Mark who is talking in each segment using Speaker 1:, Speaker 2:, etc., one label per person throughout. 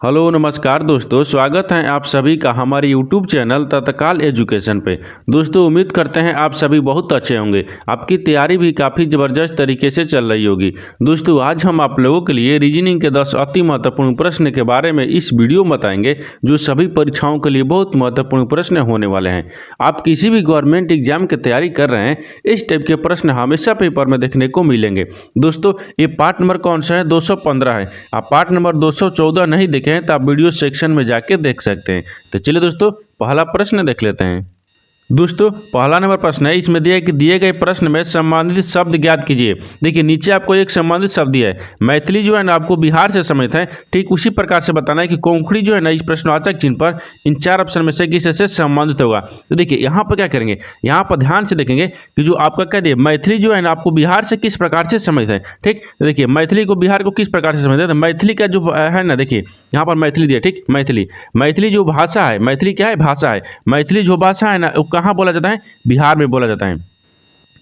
Speaker 1: Hello नमस्कार दोस्तों, स्वागत है आप सभी का हमारे यूट्यूब चैनल तत्काल एजुकेशन पे। दोस्तों उम्मीद करते हैं आप सभी बहुत अच्छे होंगे। आपकी तैयारी भी काफ़ी ज़बरदस्त तरीके से चल रही होगी। दोस्तों आज हम आप लोगों के लिए रीजनिंग के 10 अति महत्वपूर्ण प्रश्न के बारे में इस वीडियो में बताएंगे जो सभी परीक्षाओं के लिए बहुत महत्वपूर्ण प्रश्न होने वाले हैं। आप किसी भी गवर्नमेंट एग्जाम की तैयारी कर रहे हैं, इस टाइप के प्रश्न हमेशा पेपर में देखने को मिलेंगे। दोस्तों ये पार्ट नंबर कौन सा है? 215 है। आप पार्ट नंबर 214 नहीं देखें तो आप वीडियो सेक्शन में जाके देख सकते हैं। तो चलिए दोस्तों पहला प्रश्न देख लेते हैं। दोस्तों पहला नंबर प्रश्न है, इसमें दिया है कि दिए गए प्रश्न में संबंधित शब्द ज्ञात कीजिए। देखिए नीचे आपको एक संबंधित शब्द दिया है। मैथिली जो है ना आपको बिहार से संबंधित है। ठीक उसी प्रकार से बताना है कि कोंकणी जो है ना इस प्रश्नवाचक चिन्ह पर इन चार ऑप्शन में से किसी से संबंधित होगा। तो देखिए यहाँ पर क्या करेंगे, यहाँ पर ध्यान से देखेंगे कि जो आपका कह दिए मैथिली जो है ना आपको बिहार से किस प्रकार से संबंधित है। ठीक तो देखिए मैथिली को बिहार को किस प्रकार से संबंधित है। तो मैथिली का जो है ना, देखिए यहाँ पर मैथिली दिया। ठीक मैथिली जो भाषा है, मैथिली क्या है? भाषा है। मैथिली जो भाषा है ना वो कहाँ बोला जाता है? बिहार में बोला जाता है।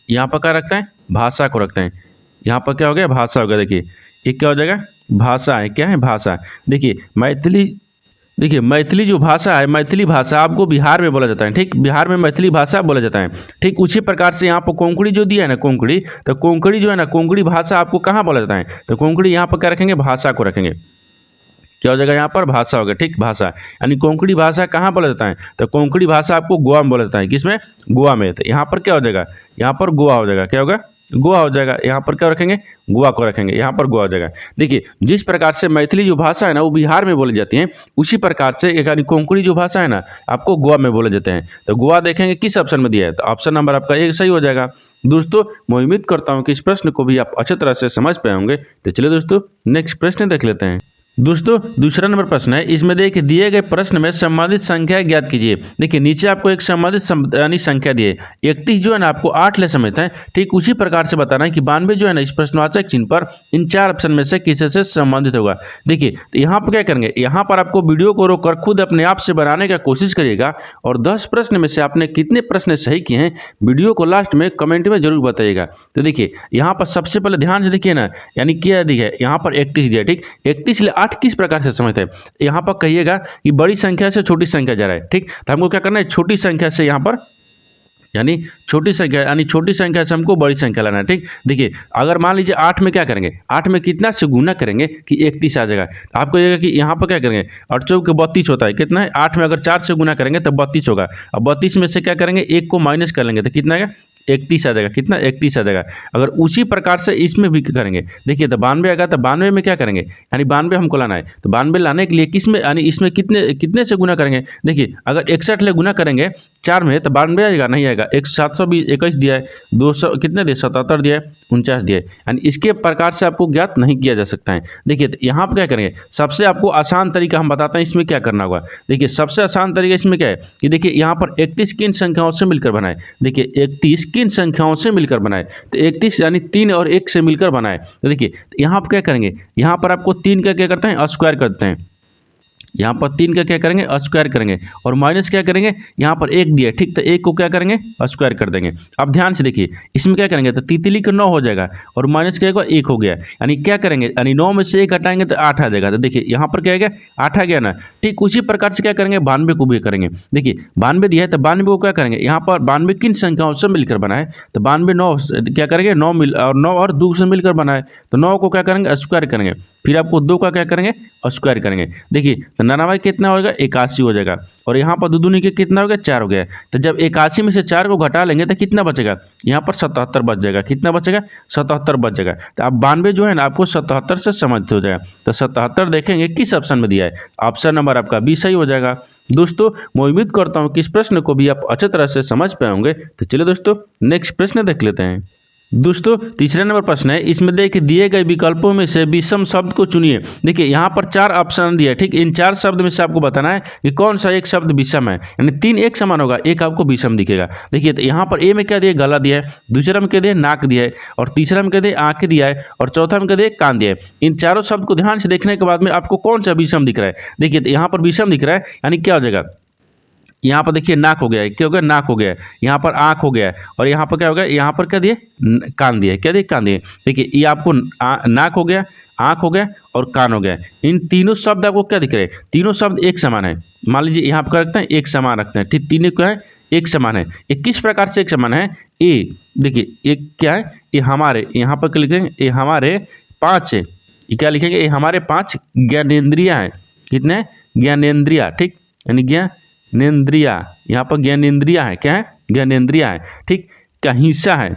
Speaker 1: यहाँ पर क्या रखते हैं? भाषा को रखते हैं। यहाँ पर क्या हो गया? भाषा हो गया। देखिए ये क्या हो जाएगा? भाषा है। क्या है? भाषा। देखिए मैथिली जो भाषा है, मैथिली भाषा आपको बिहार में बोला जाता है। ठीक बिहार में मैथिली भाषा बोला जाता है। ठीक उसी प्रकार से यहाँ पर कोंकणी जो दिया है ना, कोंकणी, तो कोंकणी जो है ना, कोंकणी भाषा आपको कहाँ बोला जाता है? तो कोंकणी यहाँ पर क्या रखेंगे? भाषा को रखेंगे। क्या हो जाएगा? यहाँ पर भाषा हो गया। ठीक भाषा यानी कोंकणी भाषा कहाँ बोला जाता है? तो कोंकणी भाषा आपको गोवा में बोला जाता है। किसमें? गोवा में। तो यहाँ पर क्या हो जाएगा? यहाँ पर गोवा हो जाएगा। क्या होगा? गोवा हो जाएगा। यहाँ पर क्या रखेंगे? गोवा को रखेंगे। यहाँ पर गोवा हो जाएगा। देखिए जिस प्रकार से मैथिली जो भाषा है ना वो बिहार में बोली जाती है, उसी प्रकार से यानी कोंकणी जो भाषा है ना आपको गोवा में बोले जाते हैं। तो गोवा देखेंगे किस ऑप्शन में दिया है, तो ऑप्शन नंबर आपका एक सही हो जाएगा। दोस्तों मैं उम्मीद करता हूँ कि इस प्रश्न को भी आप अच्छी तरह से समझ पाए होंगे। तो चलिए दोस्तों नेक्स्ट प्रश्न देख लेते हैं। दोस्तों दूसरा नंबर प्रश्न है, इसमें देखिए दिए गए प्रश्न में संबंधित संख्या ज्ञात कीजिए। देखिए नीचे आपको एक संबंधित यानी संख्या दी है। 31 जो है ना आपको 8 ले समेत है। ठीक उसी प्रकार से बताना है कि 92 जो है ना इस प्रश्नवाचक चिन्ह पर इन चार ऑप्शन में से किसी से संबंधित होगा। देखिए तो यहाँ पर क्या करेंगे, यहाँ पर आपको वीडियो को रोककर खुद अपने आप से बनाने का कोशिश करिएगा और 10 प्रश्न में से आपने कितने प्रश्न सही किए हैं वीडियो को लास्ट में कमेंट में जरूर बताइएगा। तो देखिए यहाँ पर सबसे पहले ध्यान से देखिए ना, यानी क्या दिया है यहाँ पर 31 दिया। ठीक 31 ले 8 किस प्रकार से समझते हैं? यहाँ पर कहिएगा कि बड़ी संख्या से छोटी संख्या जा रहा है। ठीक तो हमको क्या करना है? छोटी संख्या से यहाँ पर यानी छोटी संख्या से हमको बड़ी संख्या लाना है। ठीक देखिए अगर मान लीजिए 8 में क्या करेंगे, 8 में कितना से गुना करेंगे कि 31 आ जाएगा। तो आपको कहिएगा कि यहाँ पर क्या करेंगे, 8 चौक 32 होता है। कितना है? 8 में अगर 4 से गुना करेंगे तो 32 होगा। अब 32 में से क्या करेंगे, 1 को माइनस कर लेंगे तो कितना आएगा? 31 आ जाएगा। कितना? 31 आ जाएगा। अगर उसी प्रकार से इसमें भी करेंगे, देखिए तो 92 आएगा। तो 92 में क्या करेंगे, यानी 92 हमको लाना है। तो 92 लाने के लिए किस में यानी इसमें कितने से गुना करेंगे। देखिए अगर 61 ले गुना करेंगे 4 में तो 92 आएगा? नहीं आएगा। 721 दिया है, 200 कितने दिए? 77 दिया है, 49 दिया है। यानी इसके प्रकार से आपको ज्ञात नहीं किया जा सकता है। देखिए तो यहाँ पर क्या करेंगे, सबसे आपको आसान तरीका हम बताते हैं इसमें क्या करना होगा। देखिए सबसे आसान तरीका इसमें क्या है कि देखिए यहाँ पर 31 किन संख्याओं से मिलकर बनाए। देखिए 31 किन संख्याओं से मिलकर बनाए, तो 31 यानी 3 और 1 से मिलकर बनाए। तो देखिए यहाँ पर क्या करेंगे, यहाँ पर आपको 3 का क्या करते हैं? स्क्वायर करते हैं। यहाँ पर 3 का क्या करेंगे? स्क्वायर करेंगे। और माइनस क्या करेंगे, यहाँ पर 1 दिया। ठीक तो 1 को क्या करेंगे? स्क्वायर कर देंगे। अब ध्यान से देखिए इसमें क्या करेंगे, तो तितली का 9 हो जाएगा और माइनस क्या होगा? 1 हो गया। यानी क्या करेंगे, यानी 9 में से 1 हटाएंगे तो 8 आ जाएगा। तो देखिए यहाँ पर क्या आ गया? 8 आ गया ना। ठीक उसी प्रकार से क्या करेंगे, 92 को भी करेंगे। देखिए 92 दिया है तो 92 को क्या करेंगे, यहाँ पर 92 किन संख्याओं से मिलकर बनाए, तो 92 9 क्या करेंगे, 9 और 2 से मिलकर बनाए। तो 9 को क्या करेंगे? स्क्वायर करेंगे। फिर आपको 2 का क्या करेंगे? स्क्वायर करेंगे। देखिए तो 99 कितना होगा? 81 हो जाएगा। और यहाँ पर दूनी के कितना हो गया? 4 हो गया। तो जब 81 में से 4 को घटा लेंगे तो कितना बचेगा? यहाँ पर 77 बच जाएगा। कितना बचेगा? 77 बच जाएगा। तो अब 92 जो है ना आपको 77 से समझते हो जाएगा। तो 77 देखेंगे किस ऑप्शन में दिया है, ऑप्शन नंबर आपका बी सही हो जाएगा। दोस्तों मैं उम्मीद करता हूँ कि इस प्रश्न को भी आप अच्छी तरह से समझ पाए होंगे। तो चलिए दोस्तों नेक्स्ट प्रश्न देख लेते हैं। दोस्तों तीसरा नंबर प्रश्न है, इसमें देखिए दिए गए विकल्पों में से विषम शब्द को चुनिए। देखिए यहाँ पर 4 ऑप्शन दिया है। ठीक इन 4 शब्द में से आपको बताना है कि कौन सा एक शब्द विषम है, यानी 3 एक समान होगा, एक आपको विषम दिखेगा। देखिए तो यहाँ पर ए में क्या दिया? गला दिया है, दूसरा में क्या दिया? नाक दिया है, और तीसरा में क्या दिया? आंखें दिया है, और चौथा में क्या दिया? कान दिया है। इन चारों शब्द को ध्यान से देखने के बाद में आपको कौन सा विषम दिख रहा है। देखिए तो यहाँ पर विषम दिख रहा है, यानी क्या हो जाएगा, यहाँ पर देखिए नाक हो गया है, क्या हो गया, नाक हो गया है, यहाँ पर आँख हो गया है, और यहाँ पर क्या हो गया, यहाँ पर क्या दिए, कान दिए, क्या दिए, कान दिए। देखिए ये आपको नाक हो गया, आँख हो गया और कान हो गया। इन तीनों शब्द आपको क्या दिख रहे हैं, तीनों शब्द एक समान है। मान लीजिए यहाँ पर क्या रखते हैं, एक समान रखते हैं, ठीक, तीनों क्या है, एक समान है। ये किस प्रकार से एक समान है, ए देखिए एक क्या है, ये हमारे, यहाँ पर क्या लिखेंगे, ये हमारे 5 है, ये क्या लिखेंगे, ये हमारे 5 ज्ञानेंद्रिया है। कितने, ज्ञानेंद्रिया, ठीक, यानी ज्ञानेंद्रिया, यहाँ पर ज्ञानेंद्रिया है, क्या है, ज्ञानेंद्रिया है, ठीक, का हिस्सा है,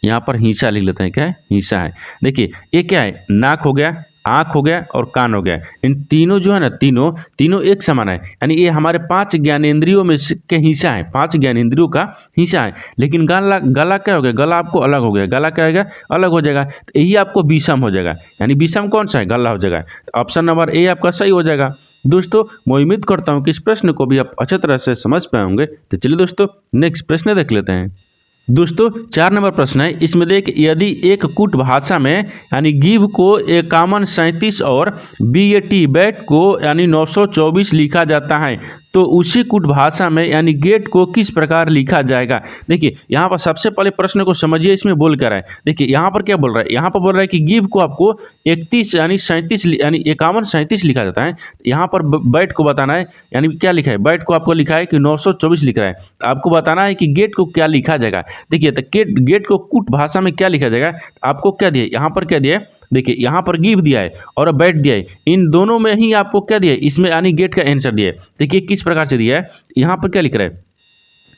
Speaker 1: यहाँ पर हिस्सा लिख लेते हैं, क्या है, हिस्सा है। देखिए ये क्या है, नाक हो गया, आँख हो गया और कान हो गया। इन तीनों जो है ना, तीनों एक समान है, यानी ये हमारे 5 ज्ञानेंद्रियों में के हिस्सा है, 5 ज्ञानेंद्रियों का हिस्सा है। लेकिन गला क्या हो गया, गला आपको अलग हो गया, गला क्या हो गया, अलग हो जाएगा, तो यही आपको विषम हो जाएगा, यानी विषम कौन सा है, गला हो जाएगा। तो ऑप्शन नंबर ए आपका सही हो जाएगा। दोस्तों मैं उम्मीद करता हूँ कि इस प्रश्न को भी आप अच्छे तरह से समझ पाए होंगे। तो चलिए दोस्तों नेक्स्ट प्रश्न देख लेते हैं। दोस्तों 4 नंबर प्रश्न है, इसमें देख, यदि एक कूट भाषा में यानी गिव को 5137 और BAT बैट को यानी 924 लिखा जाता है, तो उसी कूट भाषा में यानी गेट को किस प्रकार लिखा जाएगा। देखिए यहाँ पर सबसे पहले प्रश्न को समझिए, इसमें बोल कर है, देखिए यहाँ पर क्या बोल रहा है, यहाँ पर बोल रहा है कि गिव को आपको 31 यानी 37 यानी 5137 लिखा जाता है। यहाँ पर बैट को बताना है, यानी क्या लिखा है, बैट को आपको लिखा है कि 924 लिख रहा है, आपको बताना है कि गेट को क्या लिखा जाएगा। देखिए तो गेट को कूट भाषा में क्या लिखा जाएगा, आपको क्या दिया, यहाँ पर क्या दिया है, देखिए यहाँ पर गिव दिया है और बैट दिया है, इन दोनों में ही आपको क्या दिया है, इसमें यानी गेट का आंसर दिया है। देखिए किस प्रकार से दिया है, यहाँ पर क्या लिख रहा है,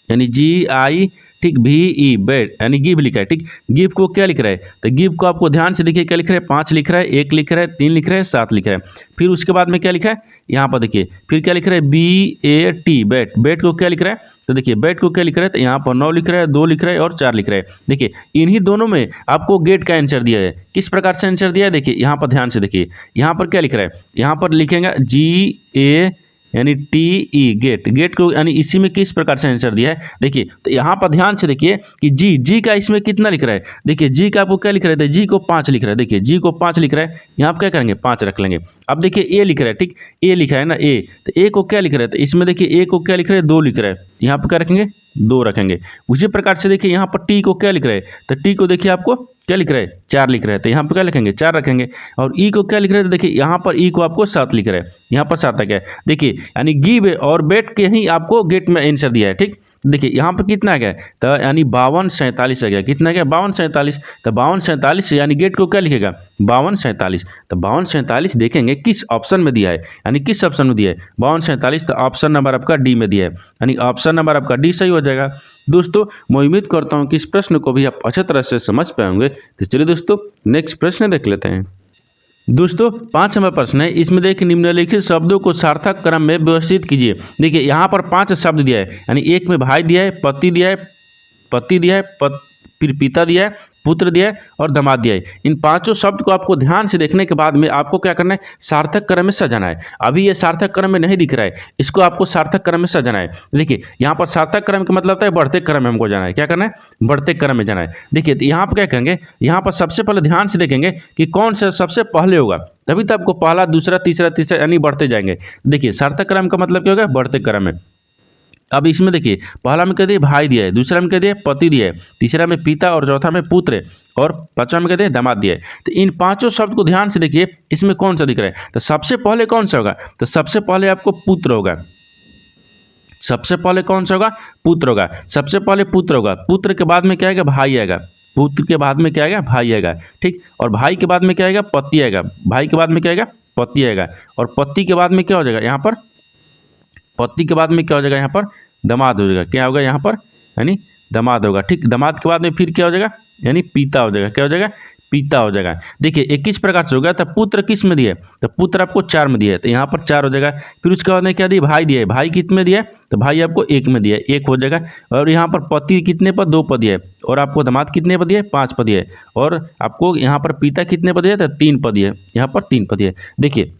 Speaker 1: यानी GI, ठीक, VE बैट यानी गिव लिखा है, ठीक, गिव को क्या लिख रहा है, तो गिव को आपको ध्यान से देखिए क्या लिख रहा है, 5 लिख रहा है, 1 लिख रहा है, 3 लिख रहा है, 7 लिख रहा है। फिर उसके बाद में क्या लिखा है, यहाँ पर देखिए फिर क्या लिख रहा है, BAT बैट, बैट को क्या लिख रहा है, तो देखिए बैट को क्या लिख रहा है, तो यहाँ पर 9 लिख रहा है, 2 लिख रहा है और 4 लिख रहा है। देखिए इन्हीं दोनों में आपको गेट का आंसर दिया है, किस प्रकार से आंसर दिया है, देखिए यहाँ पर ध्यान से देखिए, यहाँ पर क्या लिख रहा है, यहाँ पर लिखेंगे GA यानी TE गेट, गेट को यानी इसी में किस प्रकार से आंसर दिया है। देखिए तो यहाँ पर ध्यान से देखिए कि जी का इसमें कितना लिख रहा है, देखिए जी का आपको क्या लिख रहा है, जी को 5 लिख रहा है, देखिए जी को 5 लिख रहा है, यहाँ पर क्या करेंगे 5 रख लेंगे। अब देखिए ए लिख रहा है, ठीक, ए लिखा है ना ए, तो ए को क्या लिख रहा है, तो इसमें देखिए ए को क्या लिख रहा है, 2 लिख रहा है, यहाँ पर क्या रखेंगे 2 रखेंगे। उसी प्रकार से देखिए यहाँ पर टी को क्या लिख रहा है, तो टी को देखिए आपको क्या लिख रहा है, 4 लिख रहा है, तो यहाँ पर क्या लिखेंगे 4 रखेंगे। और ई को क्या लिख रहा है, तो देखिए यहाँ पर ई को आपको 7 लिख रहा है, यहाँ पर 7 आ गया। देखिए यानी गिव और बेट के ही आपको गेट में आंसर दिया है, ठीक। देखिए यहाँ पर कितना आ गया, तो यानी 5247 आ गया, कितना आ गया 5247, तो 5247 यानी गेट को क्या लिखेगा 5247, तो 5247 देखेंगे किस ऑप्शन में दिया है, यानी किस ऑप्शन में दिया है 5247, तो ऑप्शन नंबर आपका डी में दिया है, यानी ऑप्शन नंबर आपका डी सही हो जाएगा। दोस्तों मैं उम्मीद करता हूँ कि इस प्रश्न को भी आप अच्छे तरह से समझ पाएंगे। तो चलिए दोस्तों नेक्स्ट प्रश्न देख लेते हैं। दोस्तों 5 नंबर प्रश्न है, इसमें देखिए निम्नलिखित शब्दों को सार्थक क्रम में व्यवस्थित कीजिए। देखिए यहाँ पर 5 शब्द दिया है, यानी एक में भाई दिया है, पति दिया है, फिर पिता दिया है, पुत्र दिया है और दामाद दिया है। इन 5 शब्द को आपको ध्यान से देखने के बाद में आपको क्या करना है, सार्थक क्रम में सजाना है। अभी ये सार्थक क्रम में नहीं दिख रहा है, इसको आपको सार्थक क्रम में सजाना है। देखिए यहाँ पर सार्थक क्रम का मतलब होता है बढ़ते क्रम में हमको जाना है, क्या करना है बढ़ते क्रम में जाना है। देखिए तो यहाँ पर क्या करेंगे, यहाँ पर सबसे पहले ध्यान से देखेंगे कि कौन सा सबसे पहले होगा, तभी तो आपको पहला दूसरा तीसरा यानी बढ़ते जाएंगे। देखिए सार्थक क्रम का मतलब क्या होगा, बढ़ते क्रम में। अब इसमें देखिए पहला में कह दिए भाई दिया है, दूसरा में कह दिए पति दिया है, तीसरा में पिता और चौथा में पुत्र है और पांचवा में कह दिए दामाद दिया है। तो इन 5 शब्द को ध्यान से देखिए, इसमें कौन सा दिख रहा है, तो सबसे पहले कौन सा होगा, तो सबसे पहले आपको पुत्र होगा, सबसे पहले कौन सा होगा पुत्र होगा, सबसे पहले पुत्र होगा, पुत्र के बाद में क्या आएगा भाई आएगा, पुत्र के बाद में क्या आएगा भाई आएगा, ठीक, और भाई के बाद में क्या आएगा पति आएगा, भाई के बाद में क्या आएगा पति आएगा, और पति के बाद में क्या हो जाएगा यहाँ पर, पति के बाद में क्या हो जाएगा यहाँ पर दामाद हो जाएगा, क्या होगा यहाँ पर यानी दामाद होगा, ठीक। दामाद के बाद में फिर क्या हो जाएगा यानी पिता हो जाएगा, क्या हो जाएगा पिता हो जाएगा। देखिए एक किस प्रकार से होगा, तो पुत्र किस में दिया है, तो पुत्र आपको 4 में दिया है, तो यहाँ पर 4 हो जाएगा। फिर उसके बाद में क्या दिया भाई दिया है, भाई कितने में दिया है, तो भाई आपको 1 में दिया है, 1 हो जाएगा। और यहाँ पर पति कितने पर 2 पर दिया है, और आपको दामाद कितने पर दिया है 5 पर दिया है, और आपको यहाँ पर पिता कितने पर दिया है, तो 3 पर दिया है, यहाँ पर 3 पर दिया है। देखिए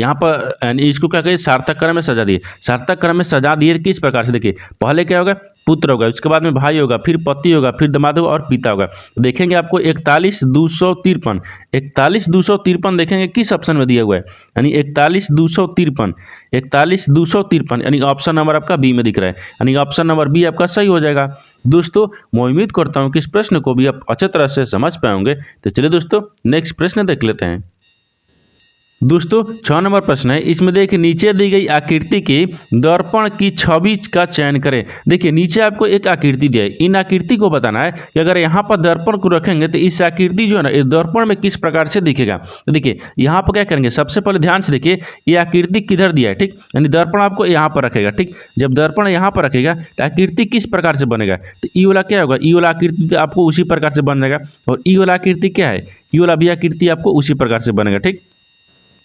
Speaker 1: यहाँ पर यानी इसको क्या कहिए, सार्थक क्रम में सजा दिए। सार्थक क्रम में सजा दिए किस प्रकार से, देखिए पहले क्या होगा, पुत्र होगा, उसके बाद में भाई होगा, फिर पति होगा, फिर दामाद होगा और पिता होगा। तो देखेंगे आपको 41,253 41,253 देखेंगे किस ऑप्शन में दिया हुआ है, यानी 41,253 यानी ऑप्शन नंबर आपका बी में दिख रहा है, यानी ऑप्शन नंबर बी आपका सही हो जाएगा। दोस्तों मैं उम्मीद करता हूँ कि इस प्रश्न को भी आप अच्छे तरह से समझ पाएंगे। तो चलिए दोस्तों नेक्स्ट प्रश्न देख लेते हैं। दोस्तों 6 नंबर प्रश्न है, इसमें देखिए नीचे दी गई आकृति के दर्पण की छवि का चयन करें। देखिए नीचे आपको एक आकृति दिया है, इन आकृति को बताना है कि अगर यहाँ पर दर्पण को रखेंगे तो इस आकृति जो है ना इस दर्पण में किस प्रकार से दिखेगा। तो देखिए यहाँ पर क्या करेंगे, सबसे पहले ध्यान से देखिए ये आकृति किधर दिया है, ठीक, यानी दर्पण आपको यहाँ पर रखेगा, ठीक। जब दर्पण यहाँ पर रखेगा तो आकृति किस प्रकार से बनेगा, तो ई वाला क्या होगा, ई वाला आकृति आपको उसी प्रकार से बन जाएगा। और ई वाला आकृति क्या है, ई वाला भी आकृति आपको उसी प्रकार से बनेगा, ठीक।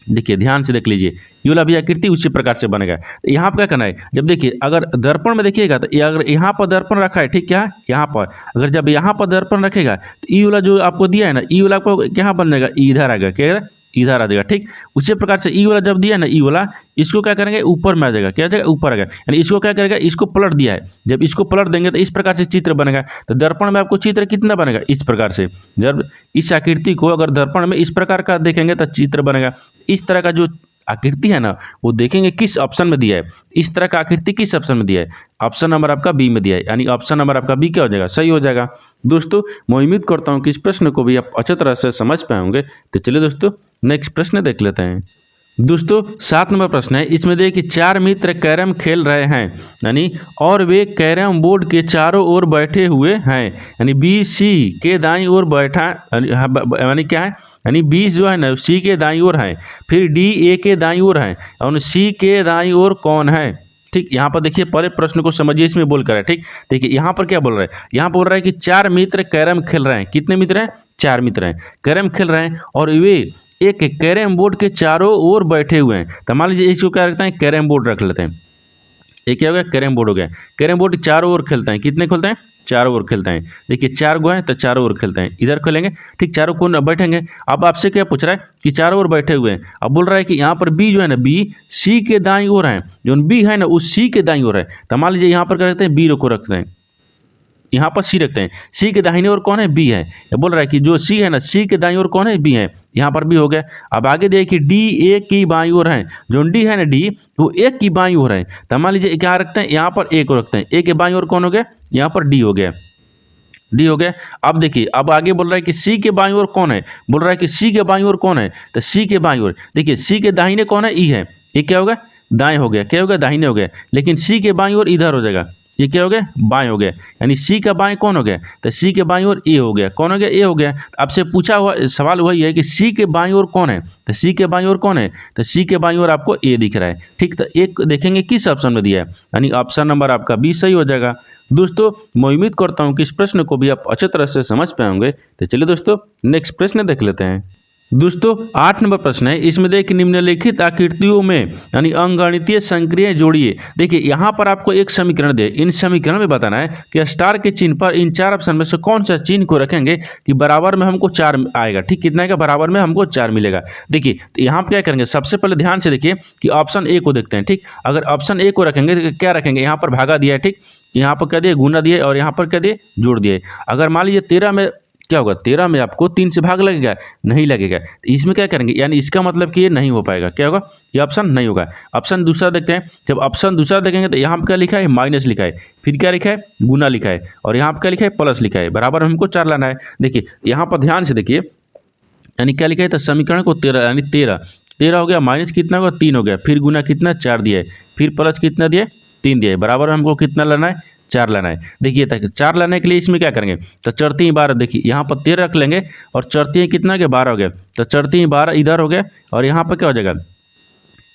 Speaker 1: देखिए ध्यान से देख लीजिए, ये वाला भी आकृति उसी प्रकार से बनेगा। तो यहाँ पर क्या करना है, जब देखिए अगर दर्पण में देखिएगा तो अगर यहाँ पर दर्पण रखा है, ठीक, क्या यहाँ पर अगर जब यहाँ पर दर्पण रखेगा तो ई वाला जो आपको दिया है ना, ई वाला आपको क्या बन जाएगा, इधर आएगा, क्या इधर आ जाएगा, ठीक। उसी प्रकार से ई वाला जब दिया है ना, ई वाला इसको क्या करेंगे, ऊपर में आ जाएगा, क्या आ जाएगा, ऊपर आ जाएगा, यानी इसको क्या करेगा, इसको पलट दिया है, जब इसको पलट देंगे तो इस प्रकार से चित्र बनेगा। तो दर्पण में आपको चित्र कितना बनेगा, इस प्रकार से। जब इस आकृति को अगर दर्पण में इस प्रकार का देखेंगे तो चित्र बनेगा। इस तरह का जो आकृति है ना वो देखेंगे किस ऑप्शन में दिया है, इस तरह का आकृति किस ऑप्शन में दिया है, ऑप्शन नंबर आपका बी में दिया है, यानी ऑप्शन नंबर आपका बी क्या हो जाएगा, सही हो जाएगा। दोस्तों मैं उम्मीद करता हूँ कि इस प्रश्न को भी आप अच्छे तरह से समझ पाएंगे। तो चलिए दोस्तों नेक्स्ट प्रश्न देख लेते हैं। दोस्तों 7 नंबर प्रश्न है, इसमें देखिए 4 मित्र कैरम खेल रहे हैं, यानी और वे कैरम बोर्ड के चारों ओर बैठे हुए हैं, यानी बी सी के दाईं ओर बैठा, यानी क्या है, यानी बी जो है ना सी के दाईं ओर है, फिर डी ए के दाईं ओर है और सी के दाईं ओर कौन है, ठीक। यहाँ पर देखिए पहले प्रश्न को समझिए, इसमें बोल कर है, ठीक। देखिए यहाँ पर क्या बोल रहा है, यहाँ बोल रहा है कि 4 मित्र कैरम खेल रहे हैं, कितने मित्र हैं, 4 मित्र हैं, कैरम खेल रहे हैं और वे एक कैरम बोर्ड के चारों ओर बैठे हुए हैं। तो मान लीजिए इसको क्या रखते हैं, कैरम बोर्ड रख लेते हैं, ये क्या हो गया, कैरम बोर्ड हो गया। कैरम बोर्ड चारों ओर खेलते हैं, कितने खेलते हैं, चारों ओर खेलते हैं। देखिए 4 गो है तो चारों ओर खेलते हैं, इधर खेलेंगे, ठीक, चारों कोण बैठेंगे। अब आपसे क्या पूछ रहा है कि चारों ओर बैठे हुए हैं, अब बोल रहा है कि यहाँ पर बी जो है ना, बी सी के दाईं ओर है, जो बी है ना उस सी के दाईं ओर है। तो मान लीजिए यहाँ पर क्या रखते हैं, बी को रखते हैं, यहाँ पर सी रखते हैं, सी के दाहिने ओर कौन है, बी है। ये बोल रहा है कि जो सी है ना सी के दाईं ओर कौन है, बी है, यहाँ पर भी हो गया। अब आगे देखिए डी ए की बाईं ओर है, जो डी है ना डी वो ए की बाईं ओर है। तो मान लीजिए क्या रखते हैं, यहाँ पर ए को रखते हैं, ए के बाईं ओर कौन हो गया, यहाँ पर डी हो गया, डी हो गया। अब देखिए अब आगे बोल रहा है कि सी के बाईं ओर कौन है, बोल रहा है कि सी के बाईं ओर कौन है, तो सी के बाईं ओर देखिए सी के दाहिने कौन है, ई है, ये क्या होगा, दाएं हो गया, क्या हो गया, दाहिने हो गया। लेकिन सी के बाईं ओर इधर हो जाएगा, ये क्या हो गया, बाएं हो गया, यानी सी का बाएं कौन हो गया, तो सी के बाईं ओर ए हो गया, कौन हो गया, ए हो गया। आपसे पूछा हुआ सवाल वही है कि सी के बाईं ओर कौन है, तो सी के बाईं ओर कौन है, तो सी के बाईं ओर आपको ए दिख रहा है, ठीक। तो एक देखेंगे किस ऑप्शन में दिया है, यानी ऑप्शन नंबर आपका बी सही हो जाएगा। दोस्तों मैं उम्मीद करता हूँ कि इस प्रश्न को भी आप अच्छे तरह से समझ पाएंगे। तो चलिए दोस्तों नेक्स्ट प्रश्न देख लेते हैं। दोस्तों 8 नंबर प्रश्न है, इसमें देखिए निम्नलिखित आकृतियों में यानी अंकगणितीय संक्रियाएं जोड़िए। देखिए यहाँ पर आपको एक समीकरण दे, इन समीकरण में बताना है कि स्टार के चिन्ह पर इन 4 ऑप्शन में से कौन सा चिन्ह को रखेंगे कि बराबर में हमको 4 आएगा, ठीक, कितना आएगा, बराबर में हमको 4 मिलेगा। देखिए तो यहाँ पर क्या करेंगे, सबसे पहले ध्यान से देखिए कि ऑप्शन ए को देखते हैं, ठीक। अगर ऑप्शन ए को रखेंगे तो क्या रखेंगे, यहाँ पर भागा दिया है, ठीक, यहाँ पर क्या दिए, गुना दिए और यहाँ पर क्या दिए, जोड़ दिए। अगर मान लीजिए 13 में क्या होगा, 13 में आपको 3 से भाग लगेगा, नहीं लगेगा, तो इसमें क्या करेंगे, यानी इसका मतलब कि ये नहीं हो पाएगा, क्या होगा, ये ऑप्शन नहीं होगा। ऑप्शन दूसरा देखते हैं, जब ऑप्शन दूसरा देखेंगे तो यहाँ पर क्या लिखा है, माइनस लिखा है, फिर क्या लिखा है, गुना लिखा है और यहाँ पर क्या लिखा है, प्लस लिखा है, बराबर हमको 4 लाना है। देखिए यहाँ पर ध्यान से देखिए, यानी क्या लिखा है, तो समीकरण को 13 यानी 13 हो गया, माइनस कितना होगा, 3 हो गया, फिर गुना कितना, 4 दिया है, फिर प्लस कितना दिया, 3 दिया है, बराबर हमको कितना लाना है, 4 लाना है। देखिए तक 4 लाने के लिए इसमें क्या करेंगे, तो चरती 12, देखिए यहाँ पर 13 रख लेंगे और चरती कितना हो गया, 12 हो गया, तो चरती 12 इधर हो गया और यहाँ पर क्या हो जाएगा,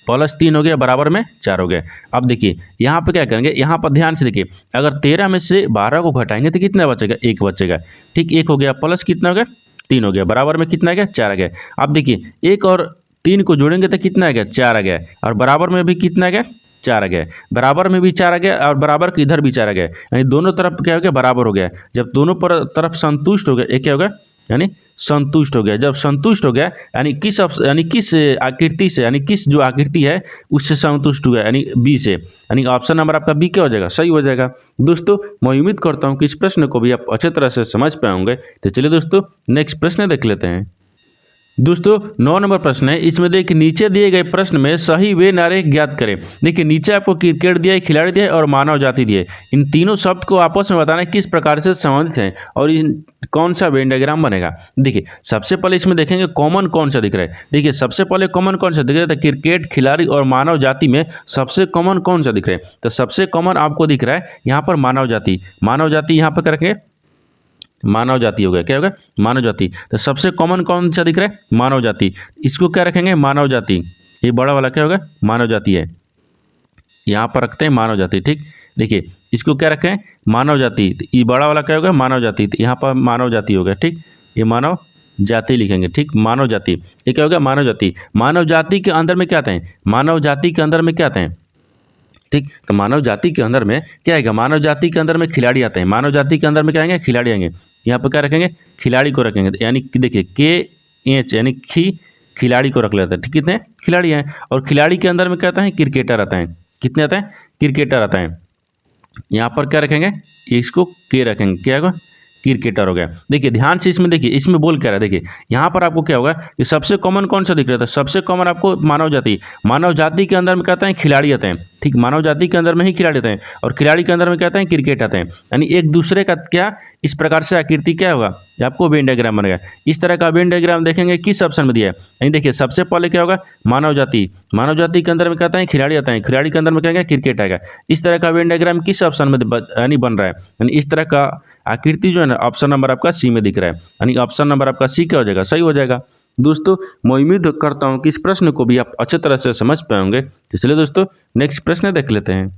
Speaker 1: प्लस 3 हो गया, बराबर में 4 हो गया। अब देखिए यहाँ पर क्या करेंगे, यहाँ पर ध्यान से देखिए, अगर 13 में से 12 को घटाएंगे तो कितना बचेगा, 1 बचेगा, ठीक, 1 हो गया, प्लस कितना हो गया, 3 हो गया, बराबर में कितना आ गया, 4 आ गया। अब देखिए 1 और 3 को जोड़ेंगे तो कितना आ गया, 4 आ गया और बराबर में भी कितना आ गया, 4 आ गया, बराबर में भी 4 आ गया और बराबर इधर भी 4 आ गया, यानी दोनों तरफ क्या हो गया, बराबर हो गया। जब दोनों तरफ संतुष्ट हो गया, ये क्या होगा, यानी संतुष्ट हो गया। जब संतुष्ट हो गया यानी किस आकृति से, यानी किस जो आकृति है उससे संतुष्ट हुआ, यानी बी से, यानी ऑप्शन नंबर आपका बी क्या हो जाएगा, सही हो जाएगा। दोस्तों मैं उम्मीद करता हूँ कि इस प्रश्न को भी आप अच्छे तरह से समझ पाए होंगे। तो चलिए दोस्तों नेक्स्ट प्रश्न देख लेते हैं। दोस्तों 9 नंबर प्रश्न है, इसमें देखिए नीचे दिए गए प्रश्न में सही वे नारे ज्ञात करें। देखिए नीचे आपको क्रिकेट दिया है, खिलाड़ी दिया है और मानव जाति दिए। इन तीनों शब्द को आपस में बताना है किस प्रकार से संबंधित हैं और इन कौन सा वेन डायग्राम बनेगा। देखिए सबसे पहले इसमें देखेंगे कॉमन कौन सा दिख रहा है। देखिए सबसे पहले कॉमन कौन सा दिख रहा है, तो क्रिकेट, खिलाड़ी और मानव जाति में सबसे कॉमन कौन सा दिख रहा है, तो सबसे कॉमन आपको दिख रहा है यहाँ पर मानव जाति। मानव जाति यहाँ पर करके मानव जाति हो गया, क्या होगा, मानव जाति। तो सबसे कॉमन कौन सा दिख रहा है, मानव जाति। इसको क्या रखेंगे, मानव जाति। ये बड़ा वाला क्या होगा, मानव जाति है, यहाँ पर रखते हैं मानव जाति। ठीक, देखिए इसको क्या रखें, मानव जाति। तो ये बड़ा वाला क्या होगा, मानव जाति। तो यहाँ पर मानव जाति हो गया। ठीक, ये मानव जाति लिखेंगे। ठीक, मानव जाति, ये क्या होगा, मानव जाति। मानव जाति के अंदर में क्या आते हैं, मानव जाति के अंदर में क्या आते हैं। ठीक, तो मानव जाति के अंदर में क्या आएगा, मानव जाति के अंदर में खिलाड़ी आते हैं। मानव जाति के अंदर में क्या आएंगे, खिलाड़ी आएंगे। यहाँ पर क्या रखेंगे, खिलाड़ी को रखेंगे। यानी कि देखिए KH यानी खिलाड़ी को रख लेते हैं। ठीक, कितने खिलाड़ी हैं। और खिलाड़ी के अंदर में क्या आता है, क्रिकेटर आता है। कितने आता है, क्रिकेटर आता है। यहाँ पर क्या रखेंगे, इसको K रखेंगे, क्या होगा, क्रिकेटर हो गया। देखिए ध्यान से इसमें देखिए, इसमें बोल क्या रहा है, देखिए यहाँ पर आपको क्या होगा कि सबसे कॉमन कौन सा दिख रहा था, सबसे कॉमन आपको मानव जाति। मानव जाति के अंदर में कहते हैं खिलाड़ी आते हैं। ठीक, मानव जाति के अंदर में ही खिलाड़ी आते हैं और खिलाड़ी के अंदर में कहते हैं क्रिकेट आते हैं। यानी एक दूसरे का क्या इस प्रकार से आकृति क्या होगा, आपको वेन डायग्राम बनेगा। इस तरह का वेन डायग्राम देखेंगे किस ऑप्शन में दिया है। यानी देखिए सबसे पहले क्या होगा, मानव जाति। मानव जाति के अंदर में कहते हैं खिलाड़ी आता है, खिलाड़ी के अंदर में क्या आएगा, क्रिकेट आएगा। इस तरह का वेन डायग्राम किस ऑप्शन में यानी बन रहा है, यानी इस तरह का आकृति जो है ना, ऑप्शन नंबर आपका सी में दिख रहा है। यानी ऑप्शन नंबर आपका सी क्या हो जाएगा, सही हो जाएगा। दोस्तों मैं उम्मीद करता हूं कि इस प्रश्न को भी आप अच्छे तरह से समझ पाएंगे। तो चलिए दोस्तों नेक्स्ट प्रश्न देख लेते हैं।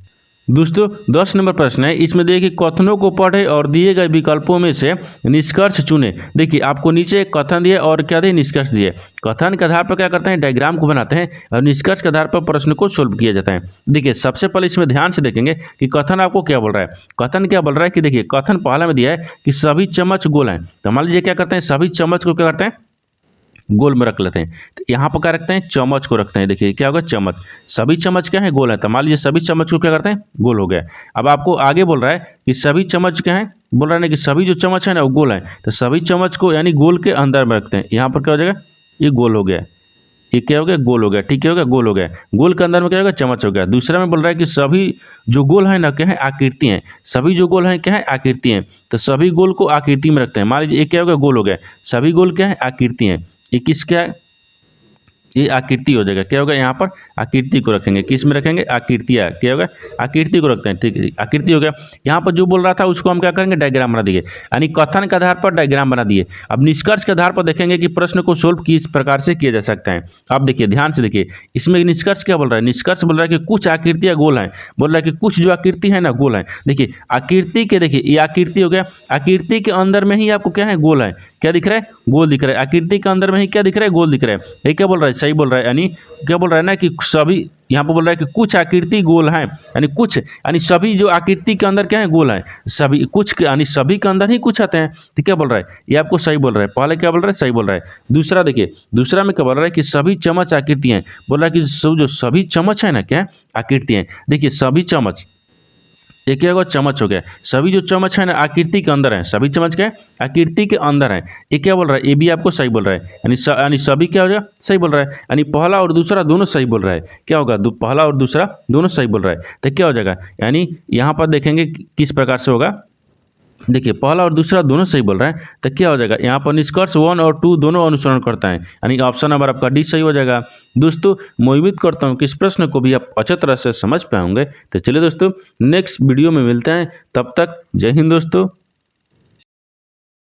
Speaker 1: दोस्तों 10 नंबर प्रश्न है, इसमें देखिए कथनों को पढ़े और दिए गए विकल्पों में से निष्कर्ष चुने। देखिए आपको नीचे एक कथन दिए और क्या दिए, निष्कर्ष दिए। कथन के आधार पर क्या करते हैं, डायग्राम को बनाते हैं और निष्कर्ष के आधार पर प्रश्न को सोल्व किया जाता है। देखिए सबसे पहले इसमें ध्यान से देखेंगे कि कथन आपको क्या बोल रहा है। कथन क्या बोल रहा है कि देखिए कथन पहला में दिया है कि सभी चम्मच गोल हैं। तो मान लीजिए क्या करते हैं, सभी चम्मच को क्या करते हैं, गोल में रख लेते हैं। तो यहाँ पर क्या रखते हैं, चम्मच को रखते हैं। देखिए क्या होगा, चम्मच। सभी चम्मच क्या है, गोल है। तो मान लीजिए सभी चम्मच को क्या करते हैं, गोल हो गया। अब आपको आगे बोल रहा है कि सभी चम्मच क्या है, बोल रहा है ना कि सभी जो चम्मच है ना वो गोल है। तो सभी चम्मच को यानी गोल के अंदर में रखते हैं। यहाँ पर क्या हो जाएगा, ये गोल हो गया, ये क्या हो गया, गोल हो गया। ठीक है, गोल हो गया। गोल के अंदर में क्या होगा, चम्मच हो गया। दूसरा में बोल रहा है कि सभी जो गोल है ना क्या है, आकृति हैं। सभी जो गोल हैं क्या है, आकृति हैं। तो सभी गोल को आकृति में रखते हैं। मान लीजिए ये क्या हो गया, गोल हो गया। सभी गोल क्या है, आकृति हैं। ये किस क्या है, ये आकृति हो जाएगा। क्या होगा, यहाँ पर आकृति को रखेंगे। किस में रखेंगे, आकृतियाँ, क्या होगा, आकृति को रखते हैं। ठीक है, आकृति हो गया। यहाँ पर जो बोल रहा था उसको हम क्या करेंगे, डायग्राम बना दिए। यानी कथन के आधार पर डायग्राम बना दिए। अब निष्कर्ष के आधार पर देखेंगे कि प्रश्न को सोल्व किस प्रकार से किया जा सकता है। आप देखिए ध्यान से देखिए, इसमें निष्कर्ष क्या बोल रहा है, निष्कर्ष बोल रहा है कि कुछ आकृतियाँ गोल हैं। बोल रहा है कि कुछ जो आकृति है ना गोल है। देखिए आकृति के, देखिए ये आकृति हो गया। आकृति के अंदर में ही आपको क्या है, गोल है। क्या दिख रहा है, गोल दिख रहा है। आकृति के अंदर में ही क्या दिख रहा है, गोल दिख रहा है। ये क्या बोल रहा है, सही बोल रहा है। यानी क्या बोल रहा है ना कि सभी, यहाँ पर बोल रहा है कि कुछ आकृति गोल हैं। यानी कुछ, यानी सभी जो आकृति के अंदर क्या है, गोल हैं। सभी कुछ यानी सभी के अंदर ही कुछ आते हैं। तो क्या बोल रहा है, ये आपको सही बोल रहा है। पहले क्या बोल रहा है, सही बोल रहा है। दूसरा देखिए, दूसरा में क्या बोल रहा है कि सभी चम्मच आकृति हैं। बोल रहा है कि जो सभी चम्मच है ना क्या आकृति हैं। देखिए सभी चम्मच, ये क्या होगा, चम्मच हो गया। सभी जो चम्मच है ना आकृति के अंदर है। सभी चम्मच क्या है, आकृति के अंदर है। ये क्या बोल रहा है, ये भी आपको सही बोल रहा है। यानी सभी क्या हो जाएगा, सही बोल रहा है। यानी पहला और दूसरा दोनों सही बोल रहा है। क्या होगा, पहला और दूसरा दोनों सही बोल रहा है। तो क्या हो जाएगा, यानी यहाँ पर देखेंगे किस प्रकार से होगा। देखिए पहला और दूसरा दोनों सही बोल रहे हैं। तो क्या हो जाएगा, यहाँ पर निष्कर्ष 1 और 2 दोनों अनुसरण करता है। यानी ऑप्शन नंबर आपका डी सही हो जाएगा। दोस्तों मैं उम्मीद करता हूँ कि इस प्रश्न को भी आप अच्छे तरह से समझ पाएंगे। तो चलिए दोस्तों नेक्स्ट वीडियो में मिलते हैं, तब तक जय हिंद दोस्तों।